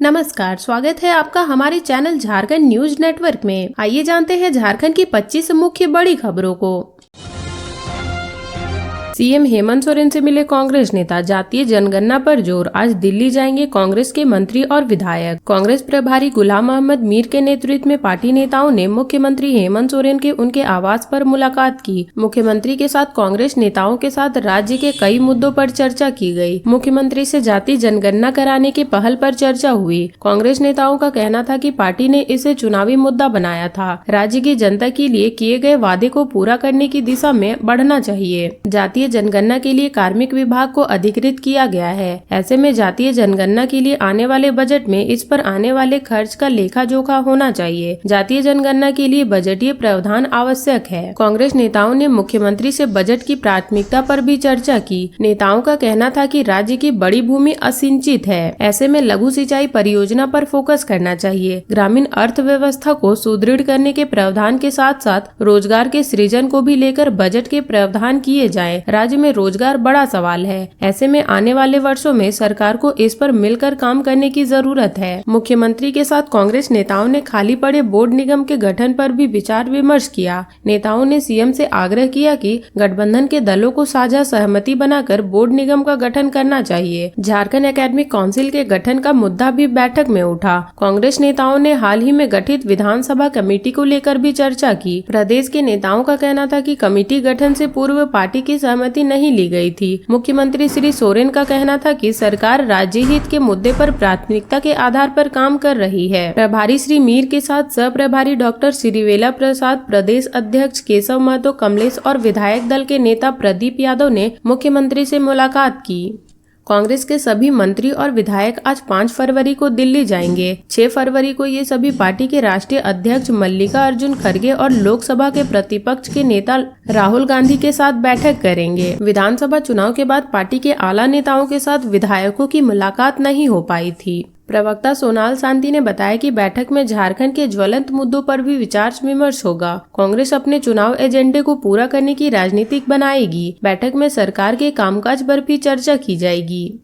नमस्कार, स्वागत है आपका हमारे चैनल झारखंड न्यूज नेटवर्क में। आइए जानते हैं झारखंड की 25 मुख्य बड़ी खबरों को। सीएम हेमंत सोरेन से मिले कांग्रेस नेता, जातीय जनगणना पर जोर। आज दिल्ली जाएंगे कांग्रेस के मंत्री और विधायक। कांग्रेस प्रभारी गुलाम मोहम्मद मीर के नेतृत्व में पार्टी नेताओं ने मुख्यमंत्री हेमंत सोरेन के उनके आवास पर मुलाकात की। मुख्यमंत्री के साथ कांग्रेस नेताओं के साथ राज्य के कई मुद्दों पर चर्चा की गई। मुख्यमंत्री से जातीय जनगणना कराने की पहल पर चर्चा हुई। कांग्रेस नेताओं का कहना था कि पार्टी ने इसे चुनावी मुद्दा बनाया था। राज्य की जनता के लिए किए गए वादे को पूरा करने की दिशा में बढ़ना चाहिए। जातीय जनगणना के लिए कार्मिक विभाग को अधिकृत किया गया है। ऐसे में जातीय जनगणना के लिए आने वाले बजट में इस पर आने वाले खर्च का लेखा जोखा होना चाहिए। जातीय जनगणना के लिए बजटीय प्रावधान आवश्यक है। कांग्रेस नेताओं ने मुख्यमंत्री से बजट की प्राथमिकता पर भी चर्चा की। नेताओं का कहना था कि राज्य की बड़ी भूमि असिंचित है। ऐसे में लघु सिंचाई परियोजना पर फोकस करना चाहिए। ग्रामीण अर्थव्यवस्था को सुदृढ़ करने के प्रावधान के साथ साथ रोजगार के सृजन को भी लेकर बजट के प्रावधान किए जाएं। राज्य में रोजगार बड़ा सवाल है। ऐसे में आने वाले वर्षों में सरकार को इस पर मिलकर काम करने की जरूरत है। मुख्यमंत्री के साथ कांग्रेस नेताओं ने खाली पड़े बोर्ड निगम के गठन पर भी विचार विमर्श किया। नेताओं ने सीएम से आग्रह किया कि गठबंधन के दलों को साझा सहमति बनाकर बोर्ड निगम का गठन करना चाहिए। झारखंड एकेडमिक काउंसिल के गठन का मुद्दा भी बैठक में उठा। कांग्रेस नेताओं ने हाल ही में गठित विधानसभा कमेटी को लेकर भी चर्चा की। प्रदेश के नेताओं का कहना था कि कमेटी गठन से पूर्व पार्टी की सहमति नहीं ली गई थी। मुख्यमंत्री श्री सोरेन का कहना था कि सरकार राज्य हित के मुद्दे पर प्राथमिकता के आधार पर काम कर रही है। प्रभारी श्री मीर के साथ सह प्रभारी डॉक्टर श्रीवेला प्रसाद, प्रदेश अध्यक्ष केशव महतो, कमलेश और विधायक दल के नेता प्रदीप यादव ने मुख्यमंत्री से मुलाकात की। कांग्रेस के सभी मंत्री और विधायक आज 5 फरवरी को दिल्ली जाएंगे। 6 फरवरी को ये सभी पार्टी के राष्ट्रीय अध्यक्ष मल्लिकार्जुन खड़गे और लोकसभा के प्रतिपक्ष के नेता राहुल गांधी के साथ बैठक करेंगे। विधानसभा चुनाव के बाद पार्टी के आला नेताओं के साथ विधायकों की मुलाकात नहीं हो पाई थी। प्रवक्ता सोनाल शांति ने बताया कि बैठक में झारखंड के ज्वलंत मुद्दों पर भी विचार विमर्श होगा। कांग्रेस अपने चुनाव एजेंडे को पूरा करने की राजनीति बनाएगी। बैठक में सरकार के कामकाज पर भी चर्चा की जाएगी।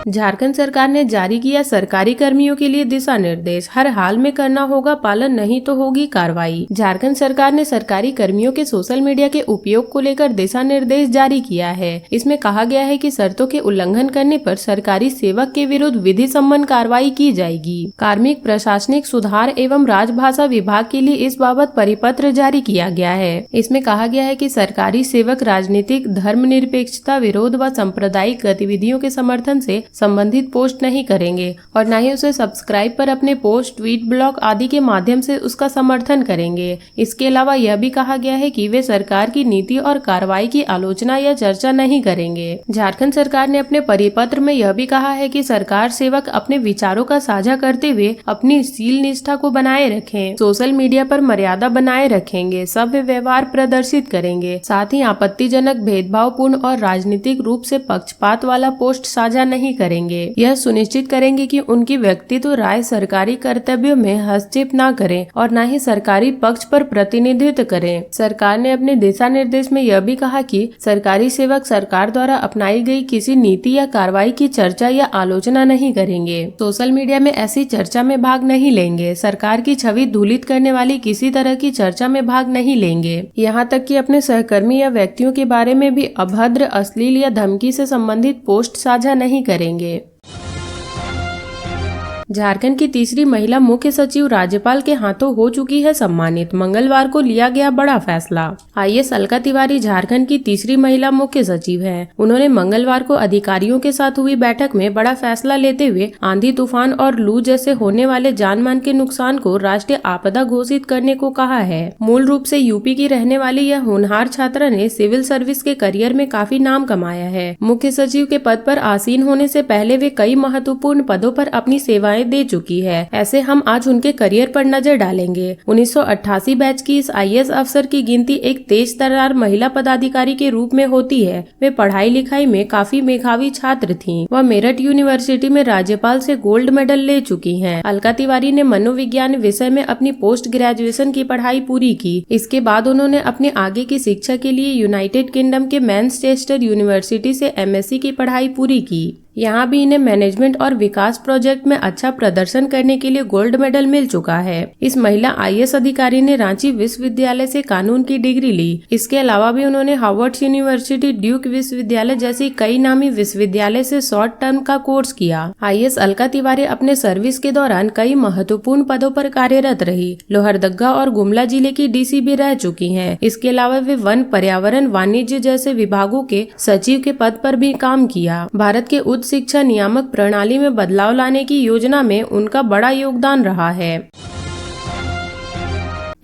झारखंड सरकार ने जारी किया सरकारी कर्मियों के लिए दिशा निर्देश। हर हाल में करना होगा पालन, नहीं तो होगी कार्रवाई। झारखंड सरकार ने सरकारी कर्मियों के सोशल मीडिया के उपयोग को लेकर दिशा निर्देश जारी किया है। इसमें कहा गया है कि शर्तों के उल्लंघन करने पर सरकारी सेवक के विरुद्ध विधि सम्मत कार्रवाई की जाएगी। कार्मिक प्रशासनिक सुधार एवं राजभाषा विभाग के लिए इस बाबत परिपत्र जारी किया गया है। इसमें कहा गया है कि सरकारी सेवक राजनीतिक, धर्मनिरपेक्षता विरोध व सांप्रदायिक गतिविधियों के समर्थन से संबंधित पोस्ट नहीं करेंगे और न ही उसे सब्सक्राइब पर अपने पोस्ट, ट्वीट, ब्लॉग आदि के माध्यम से उसका समर्थन करेंगे। इसके अलावा यह भी कहा गया है कि वे सरकार की नीति और कार्रवाई की आलोचना या चर्चा नहीं करेंगे। झारखंड सरकार ने अपने परिपत्र में यह भी कहा है कि सरकार सेवक अपने विचारों का साझा करते हुए अपनी शील निष्ठा को बनाए रखें, सोशल मीडिया पर मर्यादा बनाए रखेंगे, सभ्य व्यवहार प्रदर्शित करेंगे, साथ ही आपत्तिजनक, भेदभावपूर्ण और राजनीतिक रूप से पक्षपात वाला पोस्ट साझा नहीं करेंगे। यह सुनिश्चित करेंगे कि उनकी व्यक्तित्व राय सरकारी कर्तव्यों में हस्तक्षेप न करें और न ही सरकारी पक्ष पर प्रतिनिधित्व करें। सरकार ने अपने दिशा निर्देश में यह भी कहा कि सरकारी सेवक सरकार द्वारा अपनाई गई किसी नीति या कार्रवाई की चर्चा या आलोचना नहीं करेंगे। सोशल मीडिया में ऐसी चर्चा में भाग नहीं लेंगे। सरकार की छवि धूलित करने वाली किसी तरह की चर्चा में भाग नहीं लेंगे। यहाँ तक कि अपने सहकर्मी या व्यक्तियों के बारे में भी अभद्र, अश्लील या धमकी से संबंधित पोस्ट साझा नहीं करेंगे। झारखंड की तीसरी महिला मुख्य सचिव राज्यपाल के हाथों हो चुकी है सम्मानित। मंगलवार को लिया गया बड़ा फैसला। आईएएस अलका तिवारी झारखंड की तीसरी महिला मुख्य सचिव हैं। उन्होंने मंगलवार को अधिकारियों के साथ हुई बैठक में बड़ा फैसला लेते हुए आंधी, तूफान और लू जैसे होने वाले जान माल के नुकसान को राष्ट्रीय आपदा घोषित करने को कहा है। मूल रूप से यूपी की रहने वाली यह होनहार छात्रा ने सिविल सर्विस के करियर में काफी नाम कमाया है। मुख्य सचिव के पद पर आसीन होने से पहले वे कई महत्वपूर्ण पदों पर अपनी सेवाएं दे चुकी है। ऐसे हम आज उनके करियर पर नजर डालेंगे। 1988 बैच की इस आईएएस अफसर की गिनती एक तेज तर्रार महिला पदाधिकारी के रूप में होती है। वे पढ़ाई लिखाई में काफी मेधावी छात्र थीं। वह मेरठ यूनिवर्सिटी में राज्यपाल से गोल्ड मेडल ले चुकी हैं। अलका तिवारी ने मनोविज्ञान विषय में अपनी पोस्ट ग्रेजुएशन की पढ़ाई पूरी की। इसके बाद उन्होंने अपने आगे की शिक्षा के लिए यूनाइटेड किंगडम के मैनचेस्टर यूनिवर्सिटी से एमएससी की पढ़ाई पूरी की। यहाँ भी इन्हें मैनेजमेंट और विकास प्रोजेक्ट में अच्छा प्रदर्शन करने के लिए गोल्ड मेडल मिल चुका है। इस महिला IAS अधिकारी ने रांची विश्वविद्यालय से कानून की डिग्री ली। इसके अलावा भी उन्होंने हार्वर्ड यूनिवर्सिटी, ड्यूक विश्वविद्यालय जैसी कई नामी विश्वविद्यालय से शॉर्ट टर्म का कोर्स किया। IAS अलका तिवारी अपने सर्विस के दौरान कई महत्वपूर्ण पदों पर कार्यरत रही। लोहरदगा और गुमला जिले की DC भी रह चुकी हैं। इसके अलावा वे वन, पर्यावरण, वाणिज्य जैसे विभागों के सचिव के पद पर भी काम किया। भारत के उच्च शिक्षा नियामक प्रणाली में बदलाव लाने की योजना में उनका बड़ा योगदान रहा है।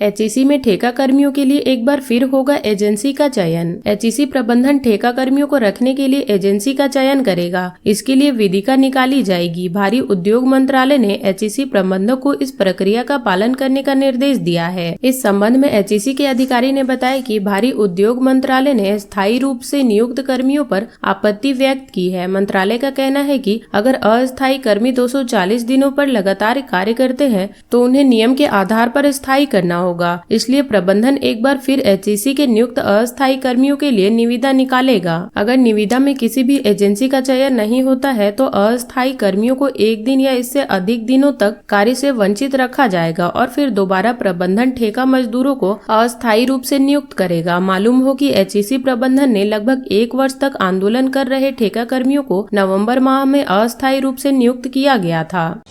HEC में ठेका कर्मियों के लिए एक बार फिर होगा एजेंसी का चयन। HEC प्रबंधन ठेका कर्मियों को रखने के लिए एजेंसी का चयन करेगा। इसके लिए विधिका निकाली जाएगी। भारी उद्योग मंत्रालय ने HEC प्रबंधक को इस प्रक्रिया का पालन करने का निर्देश दिया है। इस संबंध में HEC के अधिकारी ने बताया कि भारी उद्योग मंत्रालय ने स्थायी रूप से नियुक्त कर्मियों पर आपत्ति व्यक्त की है। मंत्रालय का कहना है कि अगर अस्थायी कर्मी 240 दिनों पर लगातार कार्य करते हैं तो उन्हें नियम के आधार पर स्थायी करना होगा। इसलिए प्रबंधन एक बार फिर HEC के नियुक्त अस्थायी कर्मियों के लिए निविदा निकालेगा। अगर निविदा में किसी भी एजेंसी का चयन नहीं होता है तो अस्थायी कर्मियों को 1 दिन या इससे अधिक दिनों तक कार्य से वंचित रखा जाएगा और फिर दोबारा प्रबंधन ठेका मजदूरों को अस्थायी रूप से नियुक्त करेगा। मालूम हो कि HEC प्रबंधन ने लगभग 1 वर्ष तक आंदोलन कर रहे ठेका कर्मियों को नवंबर माह में अस्थायी रूप से नियुक्त किया गया था।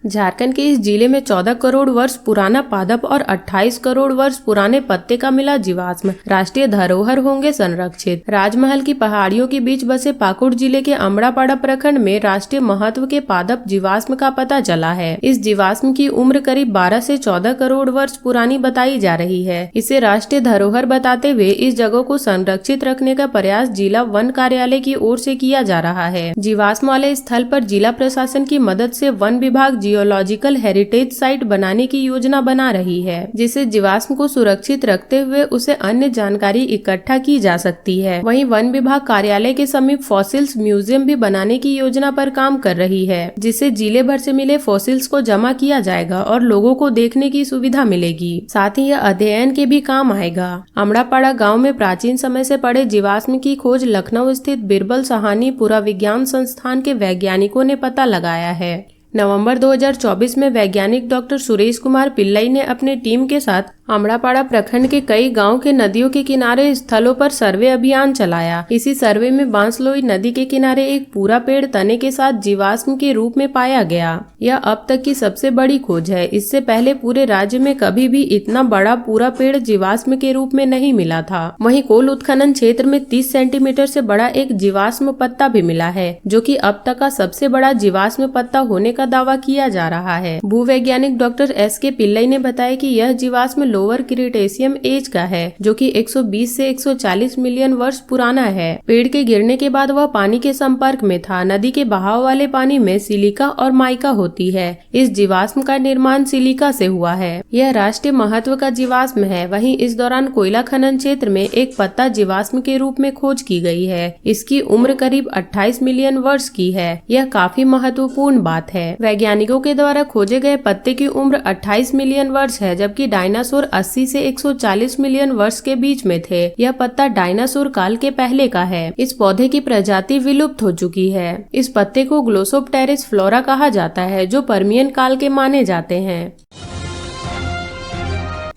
झारखंड के इस जिले में 14 करोड़ वर्ष पुराना पादप और 28 करोड़ वर्ष पुराने पत्ते का मिला जीवाश्म राष्ट्रीय धरोहर होंगे संरक्षित। राजमहल की पहाड़ियों के बीच बसे पाकुड़ जिले के अमड़ापाड़ा प्रखंड में राष्ट्रीय महत्व के पादप जीवाश्म का पता चला है। इस जीवाश्म की उम्र करीब 12 से 14 करोड़ वर्ष पुरानी बताई जा रही है। इसे राष्ट्रीय धरोहर बताते हुए इस जगह को संरक्षित रखने का प्रयास जिला वन कार्यालय की ओर से किया जा रहा है। जीवाश्म वाले स्थल पर जिला प्रशासन की मदद से वन विभाग जियोलॉजिकल हेरिटेज साइट बनाने की योजना बना रही है, जिससे जीवाश्म को सुरक्षित रखते हुए उसे अन्य जानकारी इकट्ठा की जा सकती है। वहीं वन विभाग कार्यालय के समीप फॉसिल्स म्यूजियम भी बनाने की योजना पर काम कर रही है, जिससे जिले भर से मिले फॉसिल्स को जमा किया जाएगा और लोगों को देखने की सुविधा मिलेगी। साथ ही यह अध्ययन के भी काम आएगा। अमड़ापाड़ा गाँव में प्राचीन समय से पड़े जीवाश्म की खोज लखनऊ स्थित बिरबल साहनी पुराविज्ञान संस्थान के वैज्ञानिकों ने पता लगाया है। नवंबर 2024 में वैज्ञानिक डॉक्टर सुरेश कुमार पिल्लई ने अपनी टीम के साथ अमड़ापाड़ा प्रखंड के कई गांव के नदियों के किनारे स्थलों पर सर्वे अभियान चलाया। इसी सर्वे में बांसलोई नदी के किनारे एक पूरा पेड़ तने के साथ जीवाश्म के रूप में पाया गया। यह अब तक की सबसे बड़ी खोज है। इससे पहले पूरे राज्य में कभी भी इतना बड़ा पूरा पेड़ जीवाश्म के रूप में नहीं मिला था। वहीं कोल उत्खनन क्षेत्र में 30 सेंटीमीटर से बड़ा एक जीवाश्म पत्ता भी मिला है, जो कि अब तक का सबसे बड़ा जीवाश्म पत्ता होने का दावा किया जा रहा है। भूवैज्ञानिक डॉक्टर SK पिल्लई ने बताया कि यह जीवाश्म लोअर क्रिटेशियम एज का है, जो कि 120 से 140 मिलियन वर्ष पुराना है। पेड़ के गिरने के बाद वह पानी के संपर्क में था। नदी के बहाव वाले पानी में सिलिका और माइका होती है। इस जीवाश्म का निर्माण सिलिका से हुआ है। यह राष्ट्रीय महत्व का जीवाश्म है। वहीं इस दौरान कोयला खनन क्षेत्र में एक पत्ता जीवाश्म के रूप में खोज की गई है। इसकी उम्र करीब 28 मिलियन वर्ष की है। यह काफी महत्वपूर्ण बात है। वैज्ञानिकों के द्वारा खोजे गए पत्ते की उम्र 28 मिलियन वर्ष है, जबकि डायनासोर 80 से 140 मिलियन वर्ष के बीच में थे। यह पत्ता डायनासोर काल के पहले का है। इस पौधे की प्रजाति विलुप्त हो चुकी है। इस पत्ते को ग्लोसोप्टेरिस फ्लोरा कहा जाता है, जो पर्मियन काल के माने जाते हैं।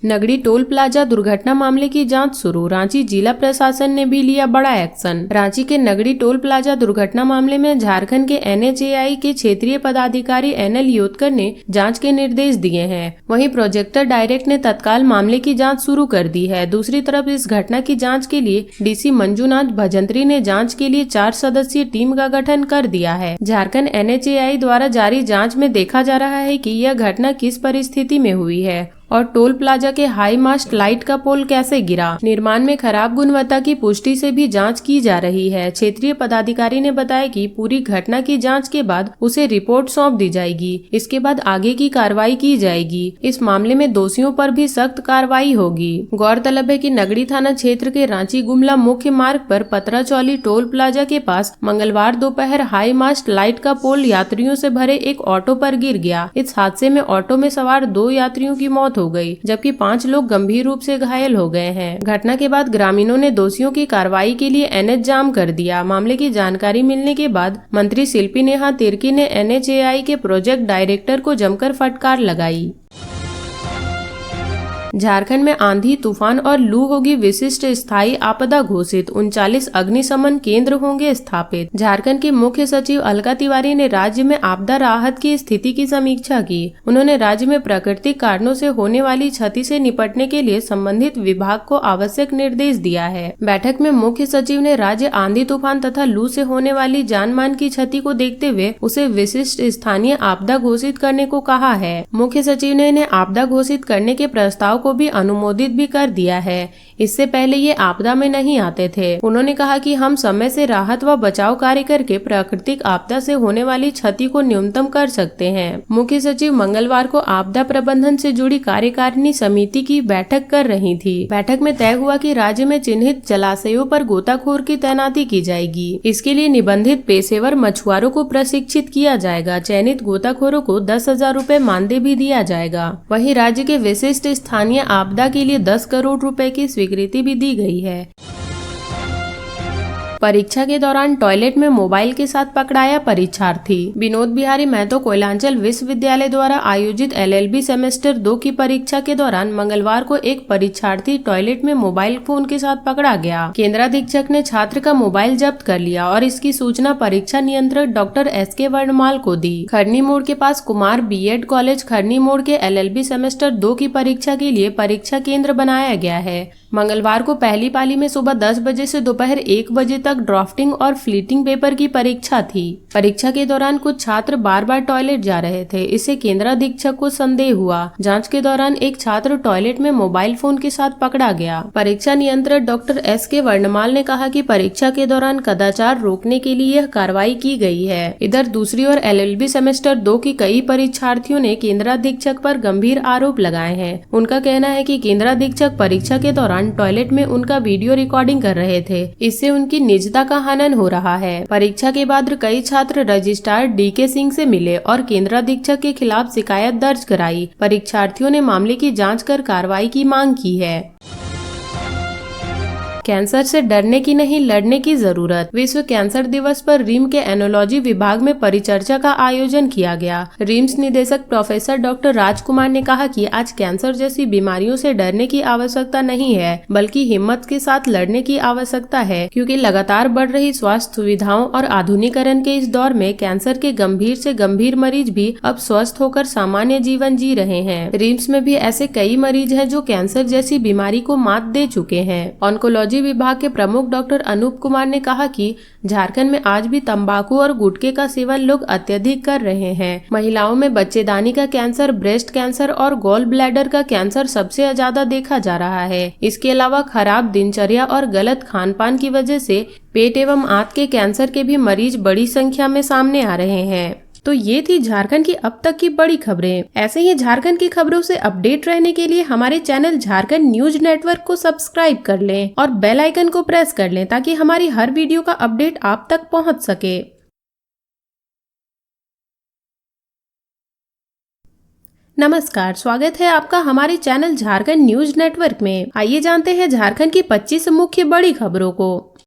नगड़ी टोल प्लाजा दुर्घटना मामले की जांच शुरू। रांची जिला प्रशासन ने भी लिया बड़ा एक्शन। रांची के नगड़ी टोल प्लाजा दुर्घटना मामले में झारखंड के NHAI के क्षेत्रीय पदाधिकारी NL योतकर ने जांच के निर्देश दिए हैं। वहीं प्रोजेक्टर डायरेक्ट ने तत्काल मामले की जांच शुरू कर दी है। दूसरी तरफ इस घटना की जांच के लिए DC मंजूनाथ भजंत्री ने जाँच के लिए 4 सदस्यीय टीम का गठन कर दिया है। झारखंड NHAI द्वारा जारी जाँच में देखा जा रहा है कि यह घटना किस परिस्थिति में हुई है और टोल प्लाजा के हाई मास्ट लाइट का पोल कैसे गिरा। निर्माण में खराब गुणवत्ता की पुष्टि से भी जांच की जा रही है। क्षेत्रीय पदाधिकारी ने बताया कि पूरी घटना की जांच के बाद उसे रिपोर्ट सौंप दी जाएगी। इसके बाद आगे की कार्रवाई की जाएगी। इस मामले में दोषियों पर भी सख्त कार्रवाई होगी। गौरतलब है कि नगड़ी थाना क्षेत्र के रांची गुमला मुख्य मार्ग पर पतराचौली टोल प्लाजा के पास मंगलवार दोपहर हाई मास्ट लाइट का पोल यात्रियों से भरे एक ऑटो पर गिर गया। इस हादसे में ऑटो में सवार 2 यात्रियों की मौत हो गई, जबकि 5 लोग गंभीर रूप से घायल हो गए हैं। घटना के बाद ग्रामीणों ने दोषियों की कार्रवाई के लिए एनएच जाम कर दिया। मामले की जानकारी मिलने के बाद मंत्री शिल्पी नेहा तिर्की ने एनएचएआई के प्रोजेक्ट डायरेक्टर को जमकर फटकार लगाई। झारखंड में आंधी, तूफान और लू होगी विशिष्ट स्थायी आपदा घोषित, 39 अग्निशमन केंद्र होंगे स्थापित। झारखंड के मुख्य सचिव अलका तिवारी ने राज्य में आपदा राहत की स्थिति की समीक्षा की। उन्होंने राज्य में प्राकृतिक कारणों से होने वाली क्षति से निपटने के लिए संबंधित विभाग को आवश्यक निर्देश दिया है। बैठक में मुख्य सचिव ने राज्य आंधी, तूफान तथा लू से होने वाली जान माल की क्षति को देखते हुए उसे विशिष्ट स्थानीय आपदा घोषित करने को कहा है। मुख्य सचिव ने इन्हें आपदा घोषित करने के प्रस्ताव को भी अनुमोदित भी कर दिया है। इससे पहले ये आपदा में नहीं आते थे। उन्होंने कहा कि हम समय से राहत व बचाव कार्य करके प्राकृतिक आपदा से होने वाली क्षति को न्यूनतम कर सकते हैं। मुख्य सचिव मंगलवार को आपदा प्रबंधन से जुड़ी कार्यकारिणी समिति की बैठक कर रही थी। बैठक में तय हुआ कि राज्य में चिन्हित जलाशयों पर गोताखोर की तैनाती की जाएगी। इसके लिए निबंधित पेशेवर मछुआरों को प्रशिक्षित किया जाएगा। चयनित गोताखोरों को 10,000 रूपए मानदेय भी दिया जाएगा। वहीं राज्य के विशिष्ट स्थानीय आपदा के लिए 10 करोड़ रुपए की स्वीकृति भी दी गई है। परीक्षा के दौरान टॉयलेट में मोबाइल के साथ पकड़ाया परीक्षार्थी। विनोद बिहारी महतो कोयलांचल विश्वविद्यालय द्वारा आयोजित एलएलबी सेमेस्टर 2 की परीक्षा के दौरान मंगलवार को एक परीक्षार्थी टॉयलेट में मोबाइल फोन के साथ पकड़ा गया। केंद्राधीक्षक ने छात्र का मोबाइल जब्त कर लिया और इसकी सूचना परीक्षा नियंत्रक डॉक्टर एसके वर्णमाल को दी। खरनी मोड़ के पास कुमार बीएड कॉलेज खरनी मोड़ के एलएलबी सेमेस्टर 2 की परीक्षा के लिए परीक्षा केंद्र बनाया गया है। मंगलवार को पहली पाली में सुबह 10 बजे से दोपहर 1 बजे तक ड्राफ्टिंग और फ्लीटिंग पेपर की परीक्षा थी। परीक्षा के दौरान कुछ छात्र बार बार टॉयलेट जा रहे थे। इससे केंद्राधीक्षक को संदेह हुआ। जांच के दौरान एक छात्र टॉयलेट में मोबाइल फोन के साथ पकड़ा गया। परीक्षा नियंत्रक डॉक्टर एसके वर्णमाल ने कहा कि परीक्षा के दौरान कदाचार रोकने के लिए यह कार्रवाई की गई है। इधर दूसरी ओर एलएलबी सेमेस्टर 2 की कई परीक्षार्थियों ने केंद्राधीक्षक पर गंभीर आरोप लगाए हैं। उनका कहना है कि केंद्राधीक्षक परीक्षा के दौरान टॉयलेट में उनका वीडियो रिकॉर्डिंग कर रहे थे। इससे उनकी निजता का हनन हो रहा है। परीक्षा के बाद कई छात्र रजिस्ट्रार डीके सिंह से मिले और केंद्राधीक्षक के खिलाफ शिकायत दर्ज कराई। परीक्षार्थियों ने मामले की जांच कर कार्रवाई की मांग की है। कैंसर से डरने की नहीं, लड़ने की जरूरत। विश्व कैंसर दिवस पर रिम के एनोलॉजी विभाग में परिचर्चा का आयोजन किया गया। रिम्स निदेशक प्रोफेसर डॉक्टर राजकुमार ने कहा कि आज कैंसर जैसी बीमारियों से डरने की आवश्यकता नहीं है, बल्कि हिम्मत के साथ लड़ने की आवश्यकता है, क्योंकि लगातार बढ़ रही स्वास्थ्य सुविधाओं और आधुनिकीकरण के इस दौर में कैंसर के गंभीर से गंभीर मरीज भी अब स्वस्थ होकर सामान्य जीवन जी रहे हैं। रिम्स में भी ऐसे कई मरीज हैं जो कैंसर जैसी बीमारी को मात दे चुके हैं। ऑन्कोलॉजी विभाग के प्रमुख डॉक्टर अनूप कुमार ने कहा कि झारखंड में आज भी तंबाकू और गुटखे का सेवन लोग अत्यधिक कर रहे हैं। महिलाओं में बच्चेदानी का कैंसर, ब्रेस्ट कैंसर और गॉल ब्लैडर का कैंसर सबसे ज्यादा देखा जा रहा है। इसके अलावा खराब दिनचर्या और गलत खान पान की वजह से पेट एवं आंत के कैंसर के भी मरीज बड़ी संख्या में सामने आ रहे हैं। तो ये थी झारखंड की अब तक की बड़ी खबरें। ऐसे ही झारखंड की खबरों से अपडेट रहने के लिए हमारे चैनल झारखंड न्यूज नेटवर्क को सब्सक्राइब कर लें और बेल आइकन को प्रेस कर लें ताकि हमारी हर वीडियो का अपडेट आप तक पहुंच सके। नमस्कार, स्वागत है आपका हमारे चैनल झारखंड न्यूज नेटवर्क में। आइए जानते हैं झारखंड की 25 मुख्य बड़ी खबरों को।